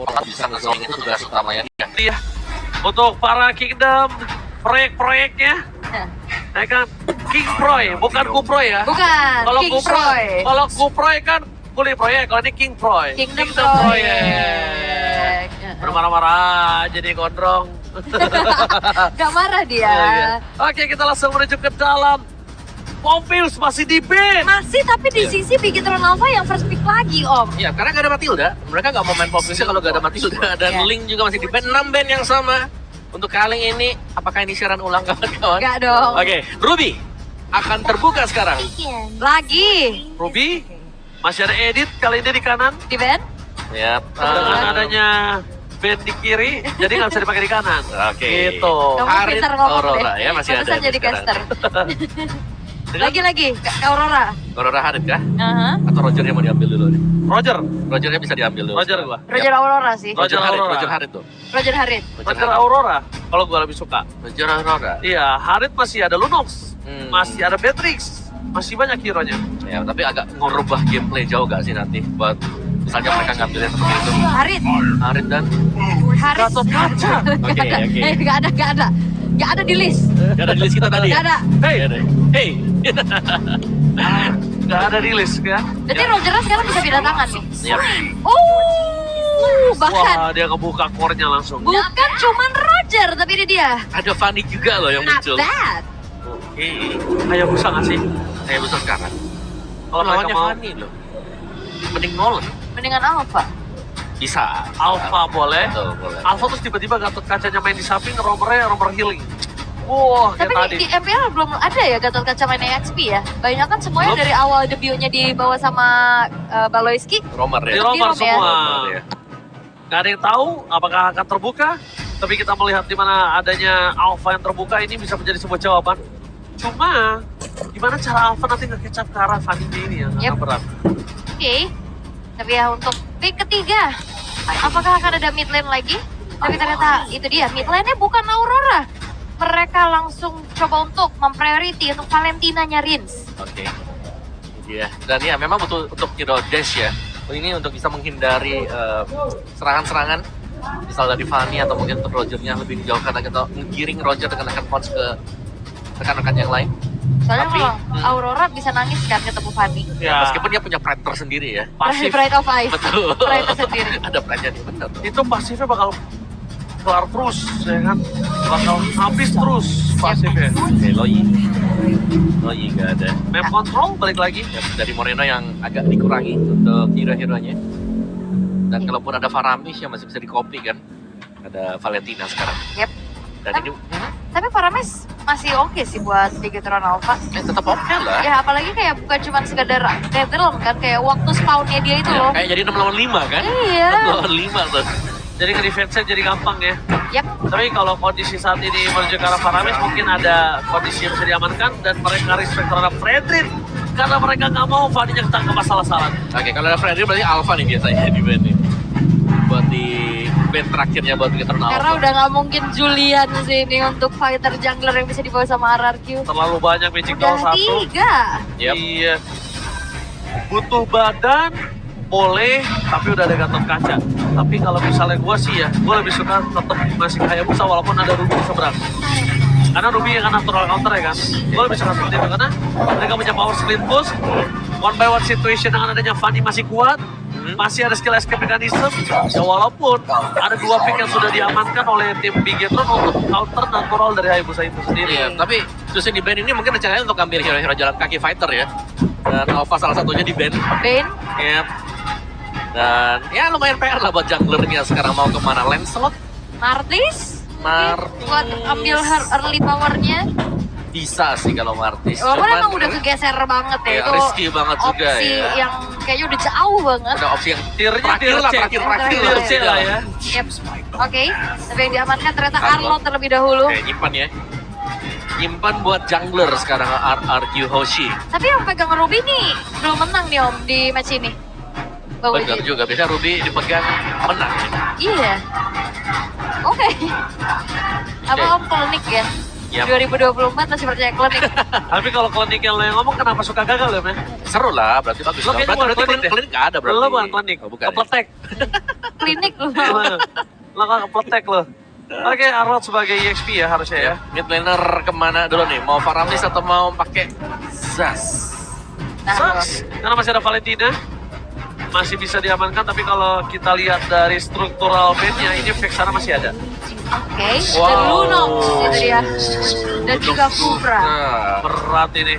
bisa ngesolving itu tugas utamanya dia. Iya. Untuk para Kingdom proyek-proyeknya, ya kan King Proy, bukan Kuproy ya. Bukan, King Proy. Kalau Kuproy kan kuli proyek, kalau ini King Proy. Kingdom Proyek. Bermarah-marah jadi gondrong. Gak marah dia. Oh, iya. Oke, kita langsung menuju ke dalam. Pompils masih di ban. Masih, tapi di sisi Bigetron Alpha yang first pick lagi, Om. Iya, karena nggak ada Matilda. Mereka nggak mau main Pompilsnya kalau nggak ada Matilda. Dan Iya. Link juga masih di ban. 6 ban yang sama. Untuk kali ini, apakah ini siaran ulang kawan-kawan? Enggak dong. Oke, Ruby akan terbuka sekarang. Lagi. Ruby, masih ada edit kali ini di kanan. Di band? Ya, Dengan adanya band di kiri, jadi nggak bisa dipakai di kanan. Oke. Gitu. Kamu Harit pintar ngomong Aurora deh. ya, masih Barusan ada jadi sekarang. caster. Lagi-lagi, Aurora. Aurora Harit kah? Aha. Atau Roger yang mau diambil dulu nih? Roger, Rogernya bisa diambil dulu. Roger gua. Roger Aurora sih. Roger Harit, Aurora. Roger Harit tuh. Roger Harit. Roger Aurora. Kalau gua lebih suka. Roger Aurora. Iya, Harit masih ada Lunox, Hmm. masih ada Beatrix, masih banyak hero-nya. Ya, tapi agak ngubah gameplay jauh gak sih nanti buat misalnya mereka ngambilnya seperti itu. Harit. Harit dan Harit. Gatot Kaca. Oke, oke. Gak ada, gak ada. Gak ada di list. Gak ada di list kita tadi ya? Gak ada. Hey, Gak ada. Hey. nggak ada di list ya. Jadi Rogernya sekarang bisa pindah tangan nih. Siap. Bahkan Wah, dia ngebuka core-nya langsung. bukan cuman Roger, tapi ini dia. Ada Fanny juga loh yang Not muncul. bad. Oke. Kayak bisa nggak sih? Saya besar sekarang. Kalau mereka Lawannya mau Fanny loh. Mending Nolan. Mendingan Alpha. Bisa. Alpha boleh. Betul, boleh. Alpha terus tiba-tiba Gatot Kacanya main di samping, romer healing. Wah, Tapi kayak tadi. di MPL belum ada ya Gatot Kaca main EXP ya. Banyak kan semuanya Belum. dari awal debutnya dibawa sama Baloyski. Romer Di ya. romer Rom ya. semua. Romer ya. Nggak ada yang tahu apakah akan terbuka. Tapi kita melihat di mana adanya Alpha yang terbuka ini bisa menjadi sebuah jawaban. Cuma, gimana cara Alpha nanti nge-catch up ke arah Fanny ini yang Yep. agak berat. Oke. Tapi ya untuk pick ketiga, apakah akan ada mid lane lagi? Tapi ternyata itu dia, mid lane-nya bukan Aurora. Mereka langsung coba untuk mempriority untuk Valentina-nya Rins. Oke. Iya. Dan ya memang butuh untuk hero dash ya. Ini untuk bisa menghindari serangan-serangan. Misal dari Fanny atau mungkin untuk Rogernya lebih dijauhkan lagi atau menggiring Roger dengan akan pounce ke rekan-rekan yang lain. Soalnya Tapi, kalau Aurora bisa nangis kan ketemu Fanny. Ya, Meskipun dia punya pride tersendiri ya. pasif. Pride of Ice. Betul. Pride tersendiri. Ada pride-nya nih, benar tuh. Itu pasifnya bakal kelar terus, ya kan? Bakal habis terus pasifnya. Oke, Loi nggak ada. Map control balik lagi. Ya, dari Moreno yang agak dikurangi untuk hero-heronya. Dan kalaupun ada Faramis yang masih bisa di-copy kan. Ada Valentina sekarang. Yep. Dan ini Tapi Parames masih oke sih buat Bigetron Alpha. tetap oke lah. Ya apalagi kayak bukan cuma sekedar Netherlands kan, kayak waktu spawnnya dia itu Ya, loh. kayak jadi 6 lawan 5 kan? Iya. 6 lawan 5 tuh. Jadi ke defense-nya jadi gampang ya. Yap. Tapi kalau kondisi saat ini menuju ke arah Faramis mungkin ada kondisi yang bisa diamankan dan mereka respect terhadap Fredrin karena mereka nggak mau Fanny-nya ketangkep masalah-salah. Oke, kalau ada Freddy berarti Alpha nih biasanya di band nih. Buat di band terakhirnya buat Bigetron Alpha. Karena udah nggak mungkin Julian sih ini untuk fighter jungler yang bisa dibawa sama RRQ. Terlalu banyak magic Udah doll 1. 3. Yep. Iya. Butuh badan boleh, tapi udah ada Gatot Kaca. Tapi kalau misalnya gue sih ya, gue lebih suka tetap masih Hayabusa walaupun ada Ruby di seberang. Karena Ruby yang natural counter ya kan. Gue lebih suka seperti itu karena mereka punya power split boost. One by one situation dengan adanya Fanny masih kuat. Masih ada skill escape mechanism. Ya walaupun ada 2 pick yang sudah diamankan oleh tim Bigetron untuk counter natural dari Hayabusa itu sendiri. Iya, tapi justru di band ini mungkin rencananya untuk ambil hero-hero jalan kaki fighter ya. Dan Alpha salah satunya di band. Bane. Yep. Dan ya lumayan PR lah buat junglernya sekarang mau kemana. Lancelot Martis. Martis. Buat ambil early powernya. bisa sih kalau Martis. Walaupun Cuman, emang udah kegeser banget ya. ya, Itu risky banget juga opsi ya. yang kayaknya udah jauh banget. Ada opsi yang Tiernya terakhir lah, tier C. terakhir Tier C lah ya. Yep. Oke. Tapi yang diamankan ternyata Arlo. Arlo terlebih dahulu. Oke, nyimpan ya. Nyimpan buat jungler sekarang RRQ Hoshi. Tapi yang pegang Ruby nih belum menang nih Om di match ini. Bang Benar Uji. juga, biasanya Ruby dipegang menang. Iya. Oke. Apa Oke. Om klinik ya? Yap. 2024 masih percaya klinik. Tapi kalau klinik yang lo yang ngomong kenapa suka gagal ya, Men? Seru lah, berarti bagus. Lo kayaknya bukan Berarti klinik deh. klinik nggak ada berarti. Lo bukan klinik, Oh, bukan. Ya? Kepetek. klinik loh. Lo nggak protek lo. Oke, Arnold sebagai EXP ya harusnya ya. Mid laner kemana dulu nih? Mau Faramis atau mau pakai Zas? Nah, Sucks. Karena masih ada Valentina. Masih bisa diamankan, tapi kalau kita lihat dari struktural bandnya, ini Vexana masih ada. oke. Dan Lunox itu dia. Dan juga Kufra. Nah, Berat ini.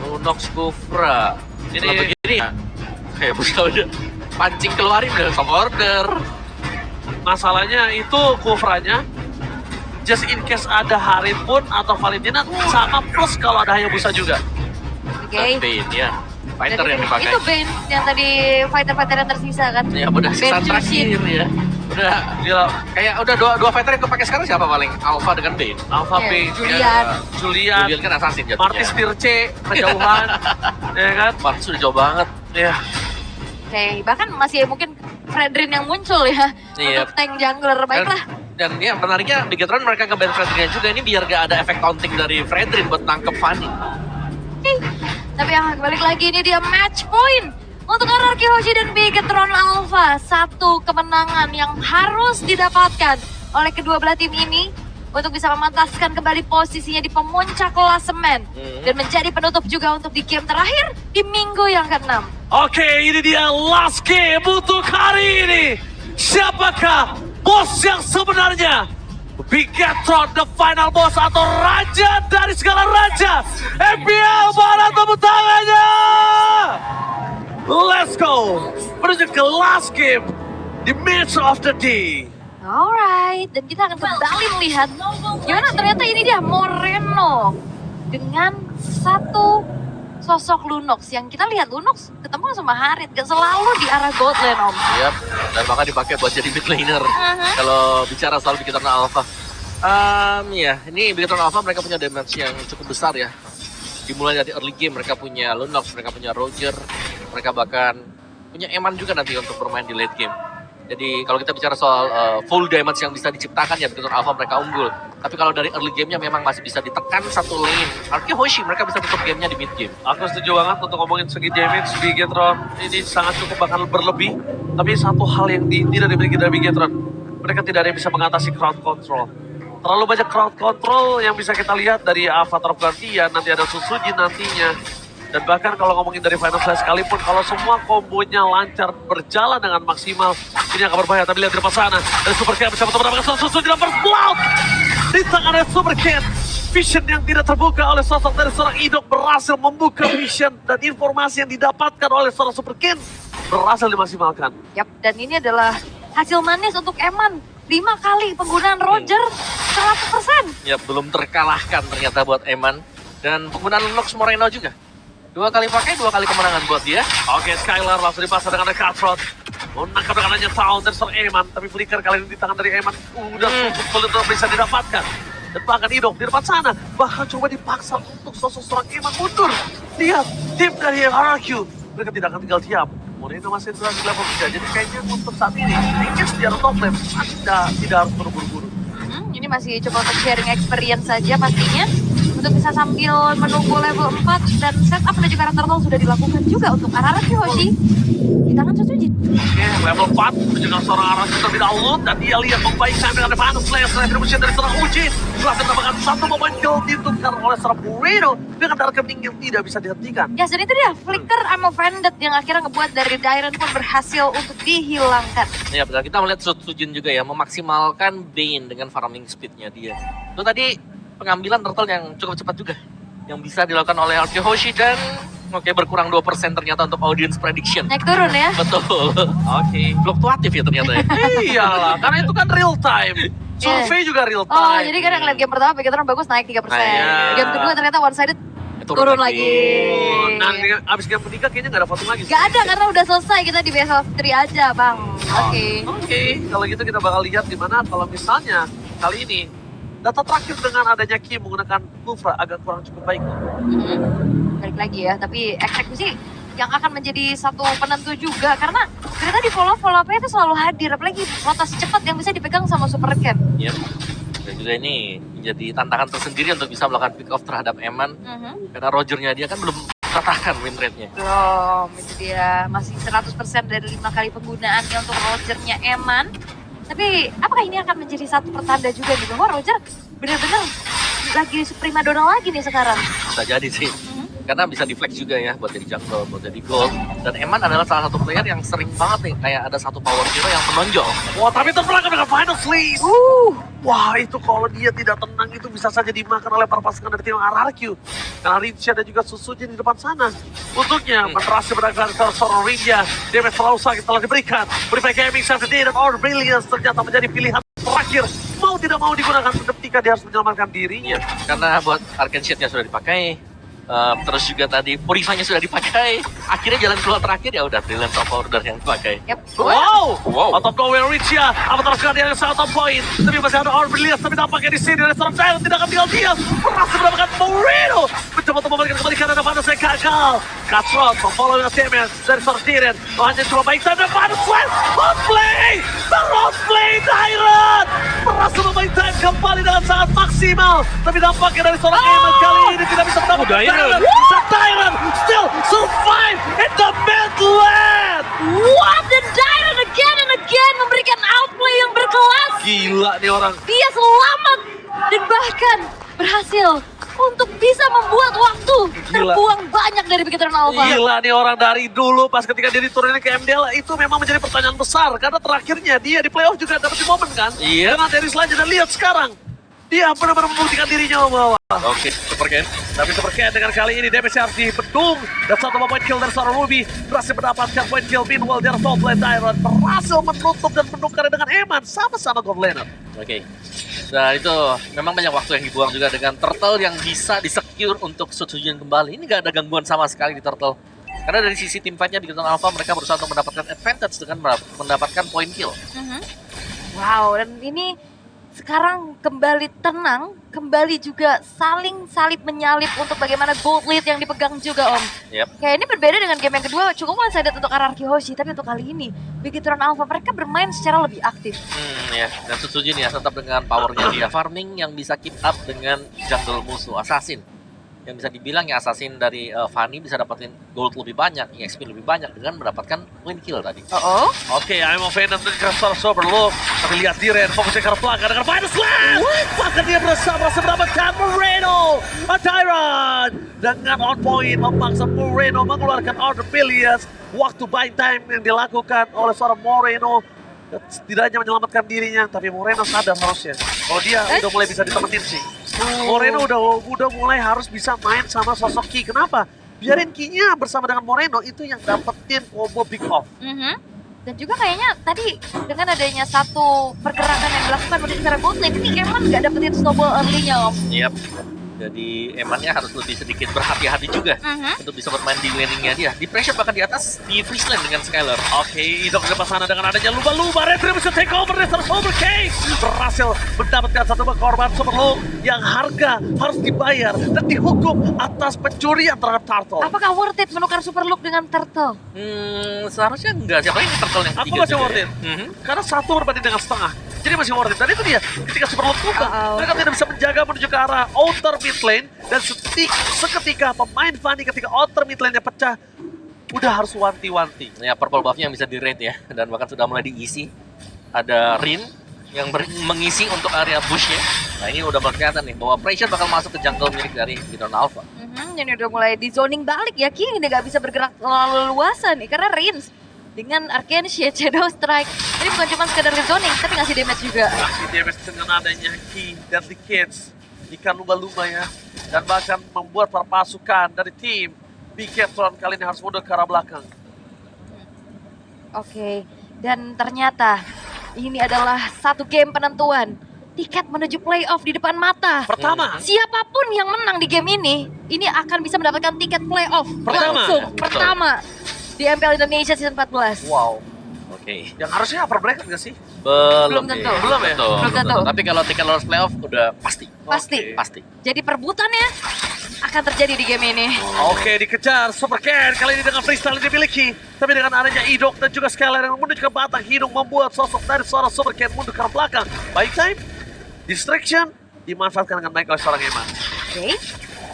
Lunox Kufra. Ini- Kalau begini ya, kayak udah pancing keluarin udah sama order. Masalahnya itu Kufranya, just in case ada Harin pun atau Valentina, sama plus kalau ada Hayabusa juga. Oke. Bane ya, Dan fighter yang dipakai. itu Bane yang tadi fighter-fighter yang tersisa kan. Ya udah sisa Bane terakhir Jushin. ya. Udah Gila, kayak udah dua fighter yang kepake sekarang siapa paling? Alpha dengan Bane. Alpha Iya, B, Julian. Julian, Julian kan assassin jatuhnya. Martis Tirce, kejauhan, ya kan? Martis sudah jauh banget. Ya, Oke, bahkan masih mungkin Fredrin yang muncul ya Iya. untuk tank jungler. Baiklah. Dan ya menariknya Bigetron mereka nge-ban Fredrin juga ini biar gak ada efek taunting dari Fredrin buat nangkep Fanny. Tapi yang balik lagi ini dia match point untuk RRQ Hoshi dan Bigetron Alpha. Satu kemenangan yang harus didapatkan oleh kedua belah tim ini untuk bisa memantaskan kembali posisinya di pemuncak klasemen dan menjadi penutup juga untuk di game terakhir di minggu yang ke-6. oke, ini dia last game untuk hari ini. Siapakah bos yang sebenarnya? Bigetron the final boss atau raja dari segala raja. FPL mana tepuk tangannya? Let's go menuju ke last game di match of the day. Alright, dan kita akan kembali melihat gimana ternyata ini dia Moreno dengan satu sosok Lunox yang kita lihat Lunox ketemu sama Harit gak selalu di arah gold lane om. Yap, dan bahkan dipakai buat jadi mid laner. Kalau bicara soal Bigetron Alpha. Ya, ini Bigetron Alpha mereka punya damage yang cukup besar ya. Dimulai dari early game mereka punya Lunox, mereka punya Roger, mereka bahkan punya Eman juga nanti untuk bermain di late game. Jadi kalau kita bicara soal full damage yang bisa diciptakan ya Bigetron Alpha mereka unggul. Tapi kalau dari early game-nya memang masih bisa ditekan satu lane. Artinya Hoshi mereka bisa tutup game-nya di mid game. Aku setuju banget untuk ngomongin segi damage Bigetron ini sangat cukup bahkan berlebih. Tapi satu hal yang tidak dimiliki dari Bigetron, mereka tidak ada yang bisa mengatasi crowd control. Terlalu banyak crowd control yang bisa kita lihat dari Avatar Guardian, nanti ada Susuji nantinya. Dan bahkan kalau ngomongin dari Final Slash sekalipun, kalau semua kombonya lancar berjalan dengan maksimal, ini akan berbahaya. Tapi lihat di depan sana, dan Super Cat bisa bertemu dengan Susuji dan first blood di tangannya Super Cat. Vision yang tidak terbuka oleh sosok dari seorang Idok berhasil membuka vision dan informasi yang didapatkan oleh seorang Super Cat berhasil dimaksimalkan. Yap, dan ini adalah hasil manis untuk Eman. 5 kali penggunaan Roger 100%. Ya belum terkalahkan ternyata buat Eman. Dan penggunaan Lunox Moreno juga. 2 kali pakai, 2 kali kemenangan buat dia. Oke, Skylar langsung dipasang dengan Cutthroat. Menangkap dengan hanya Town dari seorang Eman, tapi flicker kali ini di tangan dari Eman udah cukup sulit untuk bisa didapatkan. Dan bahkan Idok di depan sana, bahkan coba dipaksa untuk sosok seorang Eman mundur. Lihat, tim dari RRQ, mereka tidak akan tinggal diam. Moreno masih di level 3, jadi kayaknya untuk saat ini, Inggris di arah top lane, tidak harus buru-buru. Ini masih coba untuk sharing experience saja pastinya. Untuk bisa sambil menunggu level 4 dan setup dan juga turtle sudah dilakukan juga untuk RRQ Hoshi di tangan Susuji. Oke, level 4 dengan seorang arah terlebih dahulu dan dia lihat membaikkan dengan Advance Slash retribution dari seorang Uji. Telah mendapatkan satu momen kill ditukar oleh seorang Moreno dengan darah kening yang tidak bisa dihentikan. Ya, dan itu dia flicker sama Vended yang akhirnya ngebuat dari Dairon pun berhasil untuk dihilangkan. Ya betul, kita melihat Sujin juga ya memaksimalkan Bane dengan farming speednya dia. Itu tadi pengambilan turtle yang cukup cepat juga. Yang bisa dilakukan oleh RRQ Hoshi dan berkurang 2% ternyata untuk audience prediction. Naik turun ya. Betul. Oke. Fluktuatif ya ternyata ya. Iyalah, karena itu kan real time. Survei juga real time. Oh, jadi kadang ngeliat game pertama Bigetron bagus naik 3%. Iya. Game kedua ternyata one sided turun lagi. Nah, abis game ketiga kayaknya nggak ada voting lagi. Gak ada karena udah selesai, kita di best of 3 aja bang. Oke. Oke, kalau gitu kita bakal lihat gimana kalau misalnya kali ini data terakhir dengan adanya Kim menggunakan Kufra agak kurang cukup baik. Balik lagi ya, tapi eksekusi yang akan menjadi satu penentu juga karena ternyata di follow-up-nya itu selalu hadir, apalagi rotasi cepat yang bisa dipegang sama Super Cat. Iya. Dan juga ini menjadi tantangan tersendiri untuk bisa melakukan pick off terhadap Eman. Karena Rogernya dia kan belum ratakan win rate-nya. Belum, itu dia masih 100% dari 5 kali penggunaannya untuk Rogernya Eman. Tapi apakah ini akan menjadi satu pertanda juga nih bahwa Roger benar-benar lagi primadona lagi nih sekarang? Bisa jadi sih. Karena bisa di-flex juga ya buat jadi jungle, buat jadi gold. Dan Eman adalah salah satu player yang sering banget nih kayak ada satu power hero yang menonjol. Wah, tapi terbelakang dengan final freeze. Wah, itu kalau dia tidak tenang itu bisa saja dimakan oleh para pasukan dari tim RRQ. Karena Rinja dan juga Susunya di depan sana. Untuknya, berhasil berangkat ke seorang Rinja. Damage terlalu sakit telah diberikan. Berbagai gaming safety dan Our Brilliance ternyata menjadi pilihan terakhir. Mau tidak mau digunakan ketika dia harus menyelamatkan dirinya. Karena buat Arcane Shade-nya sudah dipakai. Terus juga tadi Purify-nya sudah dipakai. Akhirnya jalan keluar terakhir ya udah Brilliance of Order yang dipakai. Yep. Wow! Out of nowhere Rinja. Avatar sekali yang sangat on point. Tapi masih ada Our Brilliance. Tapi tampaknya di sini Restoran Giant tidak akan tinggal diam. Berhasil mendapatkan Moreno. Mencoba untuk memberikan kembali karena Vanessa yang gagal. Cutthroat memfollow dengan damage dari seorang Tyrion. Hanya cuma baik saja Vanessa Slam. Hotplay! Hotplay Tyrant! Berhasil membaik time kembali dengan sangat maksimal. Tapi tampaknya dari seorang Eman kali ini tidak bisa mendapatkan Tyrant still survive in the Midland! What the Dyron again and again memberikan outplay yang berkelas. Gila nih orang. Dia selamat dan bahkan berhasil untuk bisa membuat waktu Gila. terbuang banyak dari Beginner Alpha. Gila nih orang dari dulu pas ketika dia diturunin ke MDL itu memang menjadi pertanyaan besar. Karena terakhirnya dia di playoff juga dapat di momen kan. Iya. Dengan dari selanjutnya dan lihat sekarang. Dia benar-benar membuktikan dirinya bahwa. Oke, Super Ken. Tapi seperti dengan kali ini damage harus dibendung. Dan satu point kill dari seorang Ruby. Berhasil mendapatkan point kill. Meanwhile dari top lane Tyrant berhasil menutup dan menukar dengan Eman. Sama-sama gold laner. Oke. Nah itu memang banyak waktu yang dibuang juga dengan Turtle yang bisa di-secure untuk Sutsujin kembali. Ini gak ada gangguan sama sekali di Turtle. Karena dari sisi tim fight-nya di Keton Alpha mereka berusaha untuk mendapatkan advantage dengan mendapatkan point kill. Wow, dan ini sekarang kembali tenang, kembali juga saling salip menyalip untuk bagaimana gold lead yang dipegang juga Om. Yep. Kayak ini berbeda dengan game yang kedua, cukup one-sided untuk RRQ Hoshi, tapi untuk kali ini Beginner Alpha mereka bermain secara lebih aktif. Ya, dan Sutsujin ya tetap dengan powernya dia farming yang bisa keep up dengan jungle musuh Assassin. Yang bisa dibilang ya Assassin dari Fanny bisa dapetin gold lebih banyak, EXP lebih banyak dengan mendapatkan win kill tadi. Oke, I'm of Venom dan Crystal Soberlook. Tapi lihat Diren, fokusnya ke arah belakang dengan Final Slam. Bahkan dia berhasil mendapatkan Moreno. A Tyrant dengan on point memaksa Moreno mengeluarkan Order Billions. Waktu buying time yang dilakukan oleh seorang Moreno. Tidak hanya menyelamatkan dirinya, tapi Moreno sadar harusnya. Kalau dia udah mulai bisa ditemenin sih. Moreno udah mulai harus bisa main sama sosok Ki. Kenapa? Biarin Ki-nya bersama dengan Moreno itu yang dapetin combo big off. Dan juga kayaknya tadi dengan adanya satu pergerakan yang dilakukan menuju ke arah bot lane, ini Eman nggak dapetin snowball early-nya Om. Yep. Jadi Emannya harus lebih sedikit berhati-hati juga untuk bisa bermain di landingnya dia. Di pressure bahkan di atas di freeze lane dengan Skylar. Oke, Idok ke sana dengan adanya lumba-lumba. Retribution bisa take over dari Super Case. Berhasil mendapatkan satu korban Superlook yang harga harus dibayar dan dihukum atas pencurian terhadap Turtle. Apakah worth it menukar Super Look dengan Turtle? Seharusnya enggak. Siapa ini Turtle yang Aku ketiga masih juga worth ya? it. Karena satu berbanding dengan setengah. Jadi masih worth it. Dan itu dia, ketika Superlook tukar, mereka tidak bisa menjaga menuju ke arah outer mid lane. Dan seketika pemain Fanny ketika outer mid lane-nya pecah, udah harus wanti-wanti. Ya, purple buff-nya bisa di-raid ya. Dan bahkan sudah mulai diisi. Ada Rin yang mengisi untuk area bush-nya. Nah ini udah kelihatan nih bahwa pressure bakal masuk ke jungle milik dari Beginner Alpha. Ini udah mulai di zoning balik ya, Ki ini gak bisa bergerak terlalu luasan nih. Karena Rins dengan Arcane Shade, Shadow Strike, ini bukan cuma sekedar zoning, tapi ngasih damage juga. Ngasih damage dengan adanya Ki dan The Kids. Ikan lumba-lumba ya. Dan bahkan membuat para pasukan dari tim Bigetron kali ini harus mundur ke arah belakang. Oke, dan ternyata ini adalah satu game penentuan. Tiket menuju playoff di depan mata. Pertama. Siapapun yang menang di game ini akan bisa mendapatkan tiket playoff langsung. Pertama di MPL Indonesia Season 14. Wow. Oke. Yang harusnya upper bracket nggak sih? Belum tentu. Belum ya? Belum tentu. Tapi kalau tiket lolos playoff udah pasti. Pasti. Pasti. Jadi perebutannya akan terjadi di game ini. Oke, dikejar Super Ken kali ini dengan freestyle yang dimiliki. Tapi dengan adanya Idok dan juga Skylar yang menuju ke batang hidung membuat sosok dari seorang Super Ken mundur ke arah belakang. Baik time, distraction dimanfaatkan dengan baik oleh seorang Eman. Oke.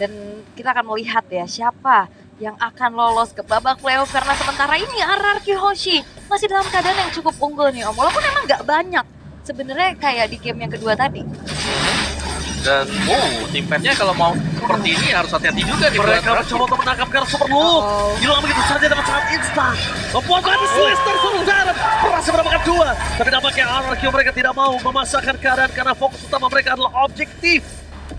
Dan kita akan melihat ya siapa yang akan lolos ke babak playoff karena sementara ini RRQ Hoshi masih dalam keadaan yang cukup unggul nih Om. Walaupun emang nggak banyak sebenarnya kayak di game yang kedua tadi. Dan timpetnya kalau mau seperti ini harus hati-hati juga nih. Mereka mencoba untuk menangkap Gar Super Loop. Hilang begitu saja dengan sangat instan. Membuat tadi Slash dari seluruh darat. Berhasil mendapatkan 2. Tapi nampaknya RRQ mereka tidak mau memasakkan keadaan karena fokus utama mereka adalah objektif.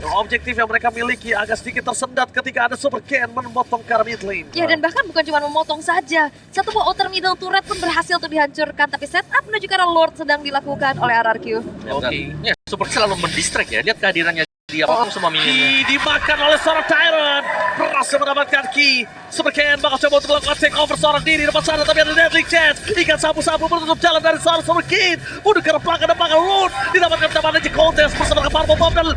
Objektif yang mereka miliki agak sedikit tersendat ketika ada Super Ken memotong ke arah mid lane. Ya dan bahkan bukan cuma memotong saja. Satu buah outer middle turret pun berhasil untuk dihancurkan. Tapi setup menuju ke arah Lord sedang dilakukan oleh RRQ. Oke. Ya, Super Ken selalu mendistract ya. Lihat kehadirannya dia waktu semua minionnya. Dimakan oleh seorang Tyrant. Berhasil mendapatkan key. Super Ken bakal coba untuk melakukan take over seorang diri depan sana. Tapi ada deadly chance. Ikan sabu-sabu menutup jalan dari seorang Super Ken. Mudah ke arah belakang dan bakal Lord. Didapatkan tembakan di kontes bersama dengan Purple Bomb dan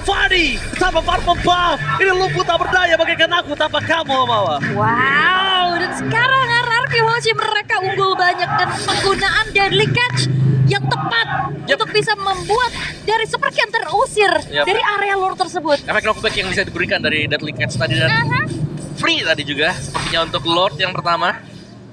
Fanny tanpa Purple Buff. Ini lumpuh tak berdaya bagaikan aku tanpa kamu, Mawa. Wow, dan sekarang RRQ Hoshi mereka unggul banyak dan penggunaan deadly catch yang tepat untuk bisa membuat dari Super Ken terusir dari area lore tersebut. Efek knockback yang bisa diberikan dari Deadly Catch tadi dan free tadi juga sepertinya untuk Lord yang pertama.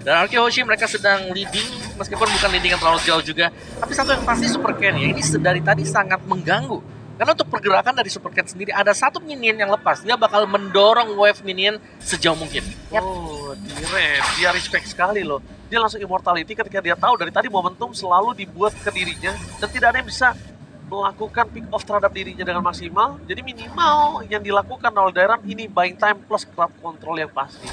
Dan RRQ Hoshi mereka sedang leading meskipun bukan leading yang terlalu jauh juga. Tapi satu yang pasti Super Ken ya ini dari tadi sangat mengganggu. Karena untuk pergerakan dari Super Ken sendiri ada satu minion yang lepas. Dia bakal mendorong wave minion sejauh mungkin. Oh, dia respect sekali loh. Dia langsung immortality ketika dia tahu dari tadi momentum selalu dibuat ke dirinya. Dan tidak ada yang bisa melakukan pick off terhadap dirinya dengan maksimal. Jadi minimal yang dilakukan oleh Dairon ini buying time plus crowd control yang pasti.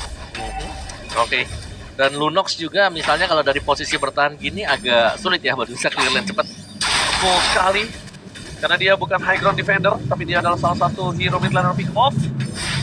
Oke. Dan Lunox juga misalnya kalau dari posisi bertahan gini agak sulit ya buat bisa clear lane cepat. Full sekali. Karena dia bukan high ground defender, tapi dia adalah salah satu hero mid laner pick off.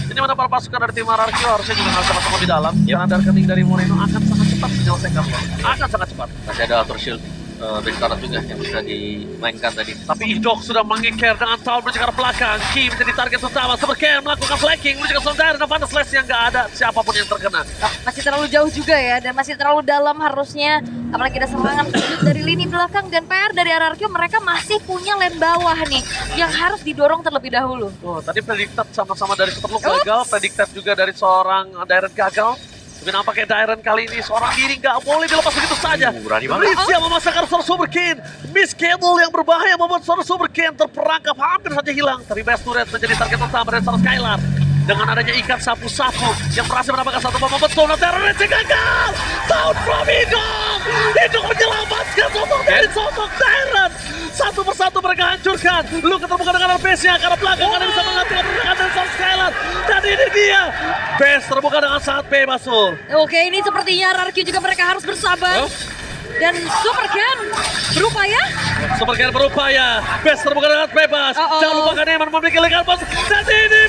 Ini mana para pasukan dari tim RRQ harusnya juga harus sama-sama di dalam. Karena dark cutting dari Moreno akan sangat cepat menyelesaikan. Akan sangat cepat. Masih ada Outer Shield Bentaran juga yang bisa dimainkan tadi. Tapi Idok sudah mengeker dengan Town menuju ke arah belakang. Ki menjadi target utama. Super Ken melakukan flanking menuju ke Sondar dan Vandal Slash yang gak ada siapapun yang terkena. Masih terlalu jauh juga ya dan masih terlalu dalam harusnya. Apalagi ada serangan dari lini belakang dan PR dari RRQ mereka masih punya lane bawah nih yang harus didorong terlebih dahulu. Oh, tadi predicted sama-sama dari Super Loop gagal, predicted juga dari seorang Dairon gagal. Tapi nampaknya Dairon kali ini seorang diri nggak boleh dilepas begitu saja. Berani banget. Blitz yang memasangkan seorang Super Ken. Miss Cable yang berbahaya membuat seorang Super Ken terperangkap hampir saja hilang. Tapi Best Turret menjadi target utama dari seorang Skylar. Dengan adanya ikan sapu-sapu yang berhasil mendapatkan satu bomba betul. Nah, Terrornya gagal. Sound from Idok. Idok menyelamatkan sosok dari sosok Dairon. Satu persatu mereka hancurkan. Lu ketemu dengan base-nya karena belakang karena bisa menghentikan pergerakan dari seorang Skylar. Dan ini dia. Base terbuka dengan sangat bebas, Sul. Oke, ini sepertinya RRQ juga mereka harus bersabar. Dan Super Ken berupaya. Super Ken berupaya. Base terbuka dengan bebas. Jangan lupakan Eman memiliki legal pass. Dan ini